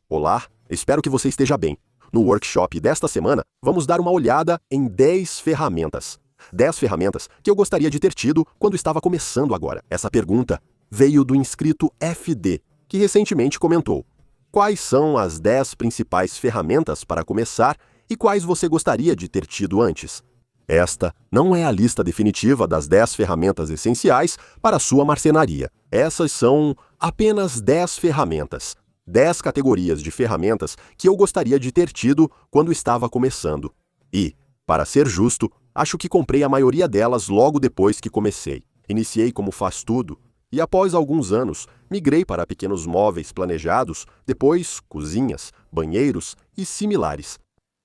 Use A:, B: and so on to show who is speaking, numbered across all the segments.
A: Olá, espero que você esteja bem. No workshop desta semana, vamos dar uma olhada em 10 ferramentas. 10 ferramentas que eu gostaria de ter tido quando estava começando agora. Essa pergunta veio do inscrito FD, que recentemente comentou: quais são as 10 principais ferramentas para começar e quais você gostaria de ter tido antes? Esta não é a lista definitiva das 10 ferramentas essenciais para a sua marcenaria. Essas são apenas 10 ferramentas. 10 categorias de ferramentas que eu gostaria de ter tido quando estava começando. E, para ser justo, acho que comprei a maioria delas logo depois que comecei. Iniciei como faz-tudo e, após alguns anos, migrei para pequenos móveis planejados, depois cozinhas, banheiros e similares.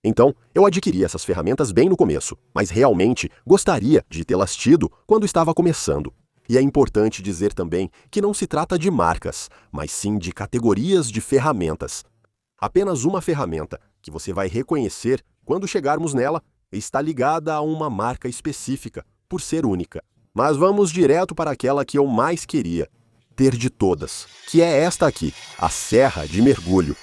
A: Então, eu adquiri essas ferramentas bem no começo, mas realmente gostaria de tê-las tido quando estava começando. E é importante dizer também que não se trata de marcas, mas sim de categorias de ferramentas. Apenas uma ferramenta que você vai reconhecer quando chegarmos nela está ligada a uma marca específica, por ser única. Mas vamos direto para aquela que eu mais queria ter de todas, que é esta aqui, a serra de mergulho.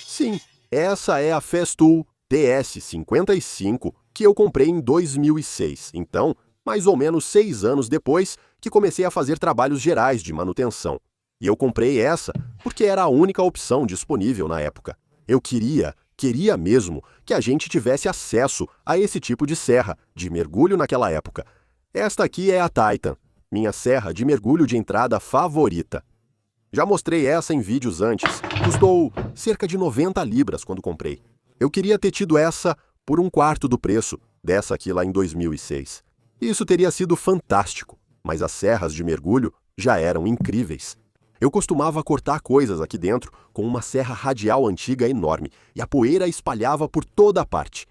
A: Sim, essa é a Festool TS55 que eu comprei em 2006, então, mais ou menos 6 anos depois que comecei a fazer trabalhos gerais de manutenção. E eu comprei essa porque era a única opção disponível na época. Eu queria mesmo que a gente tivesse acesso a esse tipo de serra de mergulho naquela época. Esta aqui é a Titan, minha serra de mergulho de entrada favorita. Já mostrei essa em vídeos antes, custou cerca de 90 libras quando comprei. Eu queria ter tido essa por um quarto do preço dessa aqui lá em 2006. Isso teria sido fantástico, mas as serras de mergulho já eram incríveis. Eu costumava cortar coisas aqui dentro com uma serra radial antiga enorme e a poeira espalhava por toda a parte.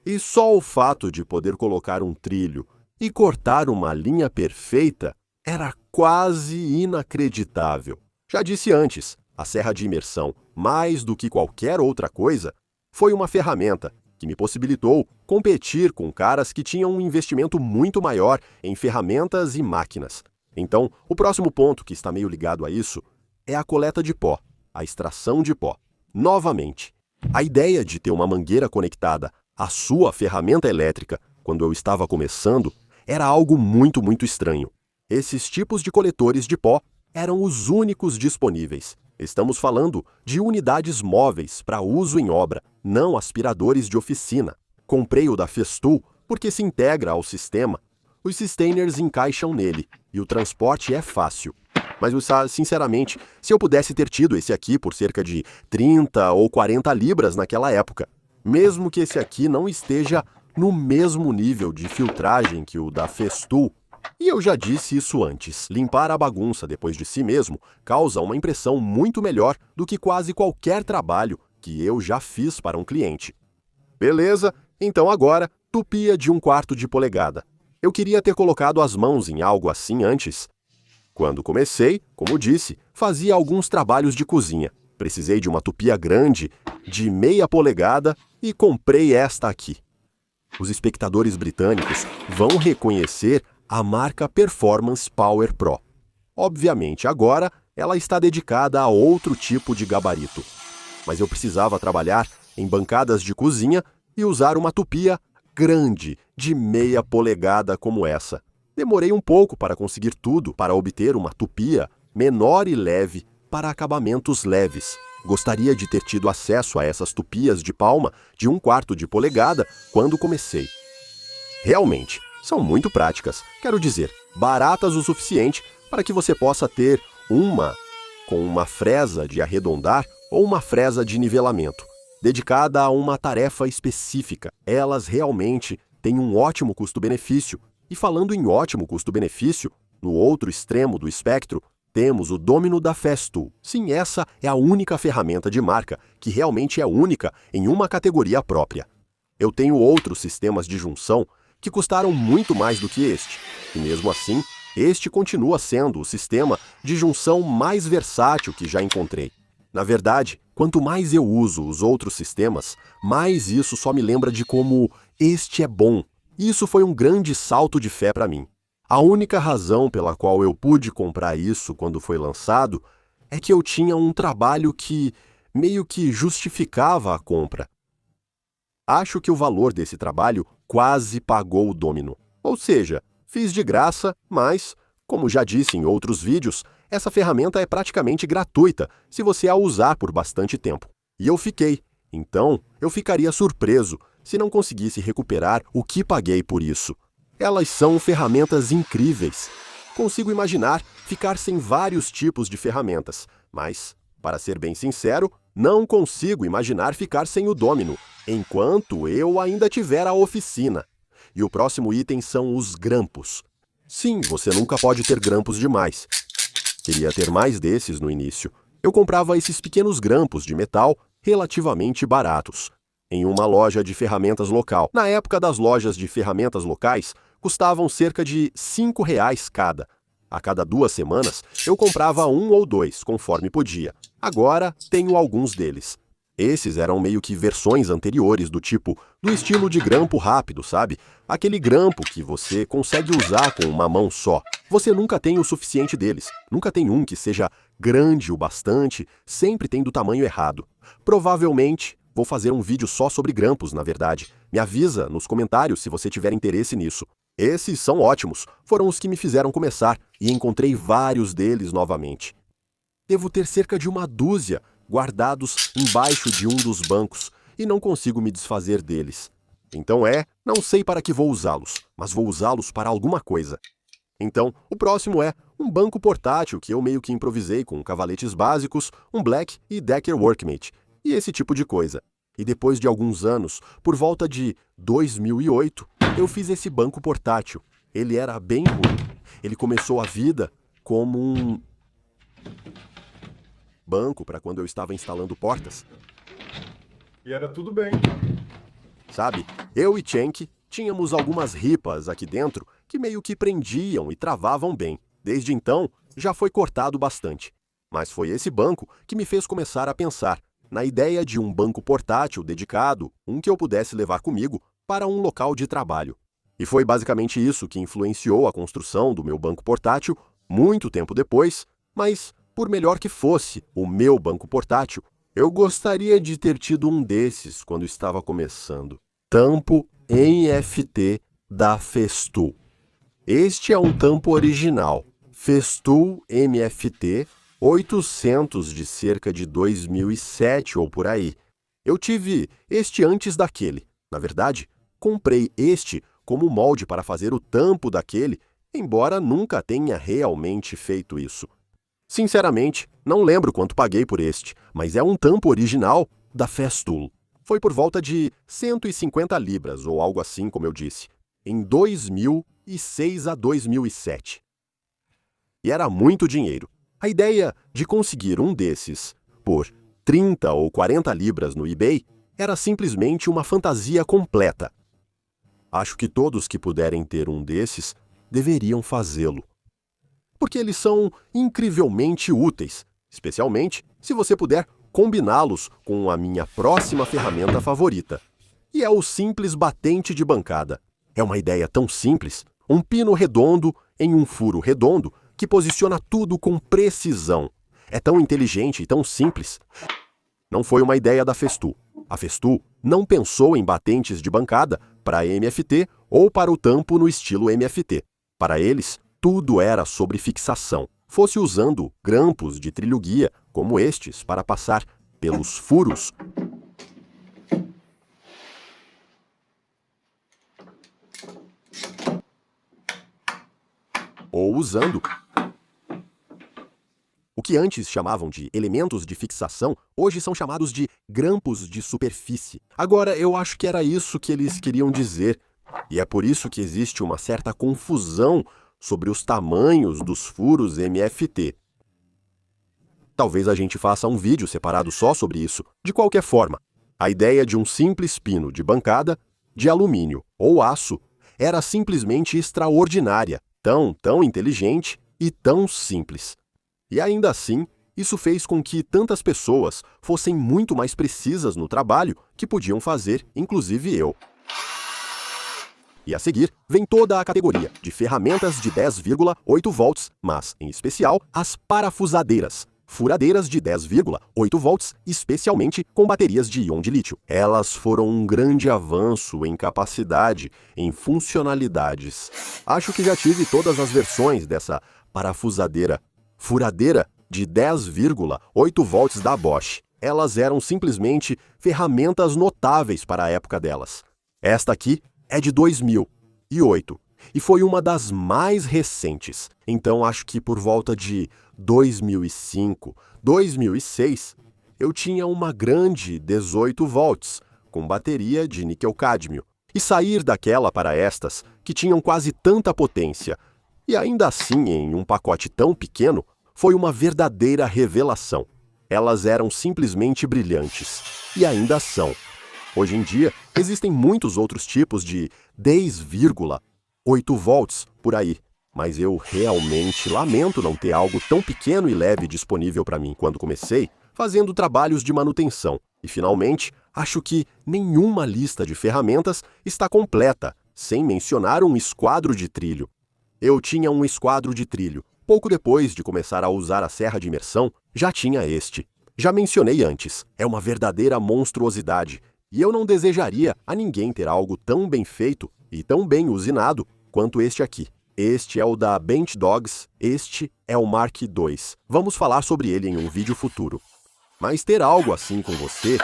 A: E só o fato de poder colocar um trilho e cortar uma linha perfeita era quase inacreditável. Já disse antes, a serra de imersão, mais do que qualquer outra coisa, foi uma ferramenta que me possibilitou competir com caras que tinham um investimento muito maior em ferramentas e máquinas. Então, o próximo ponto que está meio ligado a isso é a coleta de pó, a extração de pó. Novamente, a ideia de ter uma mangueira conectada à sua ferramenta elétrica quando eu estava começando era algo muito estranho. Esses tipos de coletores de pó eram os únicos disponíveis. Estamos falando de unidades móveis para uso em obra, não aspiradores de oficina. Comprei o da Festool porque se integra ao sistema. Os sustainers encaixam nele e o transporte é fácil. Mas, sinceramente, se eu pudesse ter tido esse aqui por cerca de 30 ou 40 libras naquela época, mesmo que esse aqui não esteja no mesmo nível de filtragem que o da Festool, e eu já disse isso antes, limpar a bagunça depois de si mesmo causa uma impressão muito melhor do que quase qualquer trabalho que eu já fiz para um cliente. Beleza, então agora, tupia de 1/4 de polegada. Eu queria ter colocado as mãos em algo assim antes. Quando comecei, como disse, fazia alguns trabalhos de cozinha. Precisei de uma tupia grande, de 0,5 polegada, e comprei esta aqui. Os espectadores britânicos vão reconhecer a marca Performance Power Pro. Obviamente, agora ela está dedicada a outro tipo de gabarito. Mas eu precisava trabalhar em bancadas de cozinha e usar uma tupia grande de 0,5 polegada como essa. Demorei um pouco para conseguir tudo para obter uma tupia menor e leve para acabamentos leves. Gostaria de ter tido acesso a essas tupias de palma de 1/4 de polegada quando comecei. Realmente, são muito práticas, quero dizer, baratas o suficiente para que você possa ter uma com uma fresa de arredondar ou uma fresa de nivelamento, dedicada a uma tarefa específica. Elas realmente têm um ótimo custo-benefício. E falando em ótimo custo-benefício, no outro extremo do espectro, temos o Domino da Festool. Sim, essa é a única ferramenta de marca que realmente é única em uma categoria própria. Eu tenho outros sistemas de junção que custaram muito mais do que este, e mesmo assim, este continua sendo o sistema de junção mais versátil que já encontrei. Na verdade, quanto mais eu uso os outros sistemas, mais isso só me lembra de como este é bom. Isso foi um grande salto de fé para mim. A única razão pela qual eu pude comprar isso quando foi lançado é que eu tinha um trabalho que meio que justificava a compra. Acho que o valor desse trabalho quase pagou o Domino. Ou seja, fiz de graça, mas, como já disse em outros vídeos, essa ferramenta é praticamente gratuita se você a usar por bastante tempo. E eu fiquei. Então, eu ficaria surpreso se não conseguisse recuperar o que paguei por isso. Elas são ferramentas incríveis. Consigo imaginar ficar sem vários tipos de ferramentas, mas, para ser bem sincero, não consigo imaginar ficar sem o Domino, enquanto eu ainda tiver a oficina. E o próximo item são os grampos. Sim, você nunca pode ter grampos demais. Queria ter mais desses no início. Eu comprava esses pequenos grampos de metal relativamente baratos, em uma loja de ferramentas local. Na época das lojas de ferramentas locais, custavam cerca de R$ 5 cada. A cada 2 semanas, eu comprava 1 ou 2, conforme podia. Agora, tenho alguns deles. Esses eram meio que versões anteriores do estilo de grampo rápido, sabe? Aquele grampo que você consegue usar com uma mão só. Você nunca tem o suficiente deles. Nunca tem um que seja grande o bastante, sempre tem do tamanho errado. Provavelmente, vou fazer um vídeo só sobre grampos, na verdade. Me avisa nos comentários se você tiver interesse nisso. Esses são ótimos, foram os que me fizeram começar e encontrei vários deles novamente. Devo ter cerca de uma dúzia guardados embaixo de um dos bancos e não consigo me desfazer deles. Então não sei para que vou usá-los, mas vou usá-los para alguma coisa. Então, o próximo é um banco portátil que eu meio que improvisei com cavaletes básicos, um Black e Decker Workmate, e esse tipo de coisa. E depois de alguns anos, por volta de 2008, eu fiz esse banco portátil. Ele era bem ruim. Ele começou a vida como um banco para quando eu estava instalando portas.
B: E era tudo bem.
A: Sabe, eu e Cenk tínhamos algumas ripas aqui dentro que meio que prendiam e travavam bem. Desde então, já foi cortado bastante. Mas foi esse banco que me fez começar a pensar na ideia de um banco portátil dedicado, um que eu pudesse levar comigo para um local de trabalho. E foi basicamente isso que influenciou a construção do meu banco portátil muito tempo depois, mas, por melhor que fosse o meu banco portátil, eu gostaria de ter tido um desses quando estava começando. Tampo NFT da Festool. Este é um tampo original, Festool MFT 800 de cerca de 2007 ou por aí. Eu tive este antes daquele. Na verdade, comprei este como molde para fazer o tampo daquele, embora nunca tenha realmente feito isso. Sinceramente, não lembro quanto paguei por este, mas é um tampo original da Festool. Foi por volta de 150 libras, ou algo assim, como eu disse, em 2006 a 2007. E era muito dinheiro. A ideia de conseguir um desses por 30 ou 40 libras no eBay era simplesmente uma fantasia completa. Acho que todos que puderem ter um desses deveriam fazê-lo. Porque eles são incrivelmente úteis, especialmente se você puder combiná-los com a minha próxima ferramenta favorita. E é o simples batente de bancada. É uma ideia tão simples, um pino redondo em um furo redondo que posiciona tudo com precisão. É tão inteligente e tão simples. Não foi uma ideia da Festool. A Festool não pensou em batentes de bancada para MFT ou para o tampo no estilo MFT. Para eles, tudo era sobre fixação. Fosse usando grampos de trilho-guia como estes para passar pelos furos, ou usando o que antes chamavam de elementos de fixação, hoje são chamados de grampos de superfície. Agora, eu acho que era isso que eles queriam dizer, e é por isso que existe uma certa confusão sobre os tamanhos dos furos MFT. Talvez a gente faça um vídeo separado só sobre isso. De qualquer forma, a ideia de um simples pino de bancada, de alumínio ou aço, era simplesmente extraordinária, tão inteligente e tão simples. E ainda assim, isso fez com que tantas pessoas fossem muito mais precisas no trabalho que podiam fazer, inclusive eu. E a seguir, vem toda a categoria de ferramentas de 10,8 volts, mas, em especial, as parafusadeiras. furadeiras de 10,8 volts, especialmente com baterias de íon de lítio. Elas foram um grande avanço em capacidade, em funcionalidades. Acho que já tive todas as versões dessa parafusadeira. Furadeira de 10,8 volts da Bosch. Elas eram simplesmente ferramentas notáveis para a época delas. Esta aqui é de 2008 e foi uma das mais recentes. Então acho que por volta de 2005, 2006, eu tinha uma grande 18 volts com bateria de níquel-cádmio. E sair daquela para estas, que tinham quase tanta potência, e ainda assim em um pacote tão pequeno, foi uma verdadeira revelação. Elas eram simplesmente brilhantes. E ainda são. Hoje em dia, existem muitos outros tipos de 10,8 volts por aí. Mas eu realmente lamento não ter algo tão pequeno e leve disponível para mim quando comecei, fazendo trabalhos de manutenção. E finalmente, acho que nenhuma lista de ferramentas está completa, sem mencionar um esquadro de trilho. Eu tinha um esquadro de trilho. Pouco depois de começar a usar a serra de imersão, já tinha este. Já mencionei antes, é uma verdadeira monstruosidade, e eu não desejaria a ninguém ter algo tão bem feito e tão bem usinado quanto este aqui. Este é o da Bench Dogs, este é o Mark II. Vamos falar sobre ele em um vídeo futuro. Mas ter algo assim com você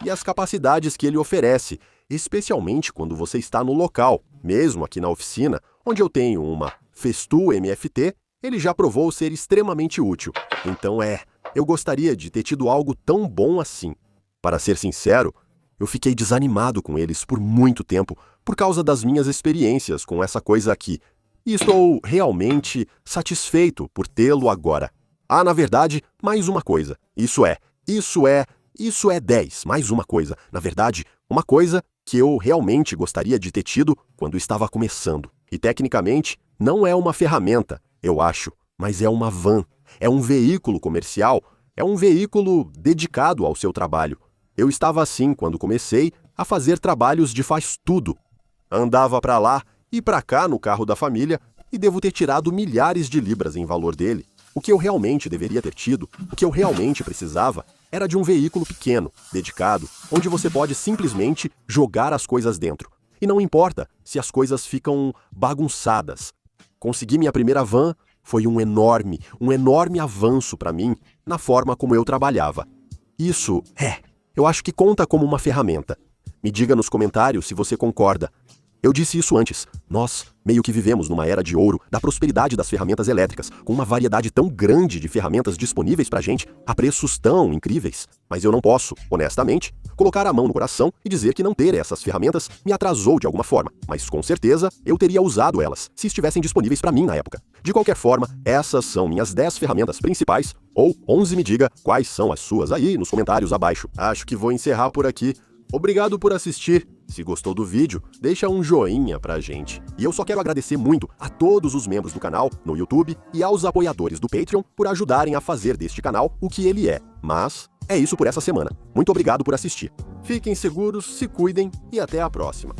A: e as capacidades que ele oferece, especialmente quando você está no local, mesmo aqui na oficina, onde eu tenho uma Festool MFT, ele já provou ser extremamente útil. Então eu gostaria de ter tido algo tão bom assim. Para ser sincero, eu fiquei desanimado com eles por muito tempo por causa das minhas experiências com essa coisa aqui. E estou realmente satisfeito por tê-lo agora. Ah, na verdade, mais uma coisa. Isso é 10, mais uma coisa. Na verdade, uma coisa que eu realmente gostaria de ter tido quando estava começando. E tecnicamente, não é uma ferramenta, eu acho, mas é uma van. É um veículo comercial, é um veículo dedicado ao seu trabalho. Eu estava assim quando comecei a fazer trabalhos de faz-tudo. Andava para lá e para cá no carro da família e devo ter tirado milhares de libras em valor dele. O que eu realmente deveria ter tido, o que eu realmente precisava, era de um veículo pequeno, dedicado, onde você pode simplesmente jogar as coisas dentro. E não importa se as coisas ficam bagunçadas. Conseguir minha primeira van foi um enorme avanço para mim na forma como eu trabalhava. Isso, eu acho que conta como uma ferramenta. Me diga nos comentários se você concorda. Eu disse isso antes. Nós meio que vivemos numa era de ouro da prosperidade das ferramentas elétricas, com uma variedade tão grande de ferramentas disponíveis pra gente, a preços tão incríveis. Mas eu não posso, honestamente, colocar a mão no coração e dizer que não ter essas ferramentas me atrasou de alguma forma. Mas com certeza eu teria usado elas, se estivessem disponíveis pra mim na época. De qualquer forma, essas são minhas 10 ferramentas principais, ou 11 me diga quais são as suas aí nos comentários abaixo. Acho que vou encerrar por aqui. Obrigado por assistir. Se gostou do vídeo, deixa um joinha pra gente. E eu só quero agradecer muito a todos os membros do canal no YouTube e aos apoiadores do Patreon por ajudarem a fazer deste canal o que ele é. Mas é isso por essa semana. Muito obrigado por assistir. Fiquem seguros, se cuidem e até a próxima.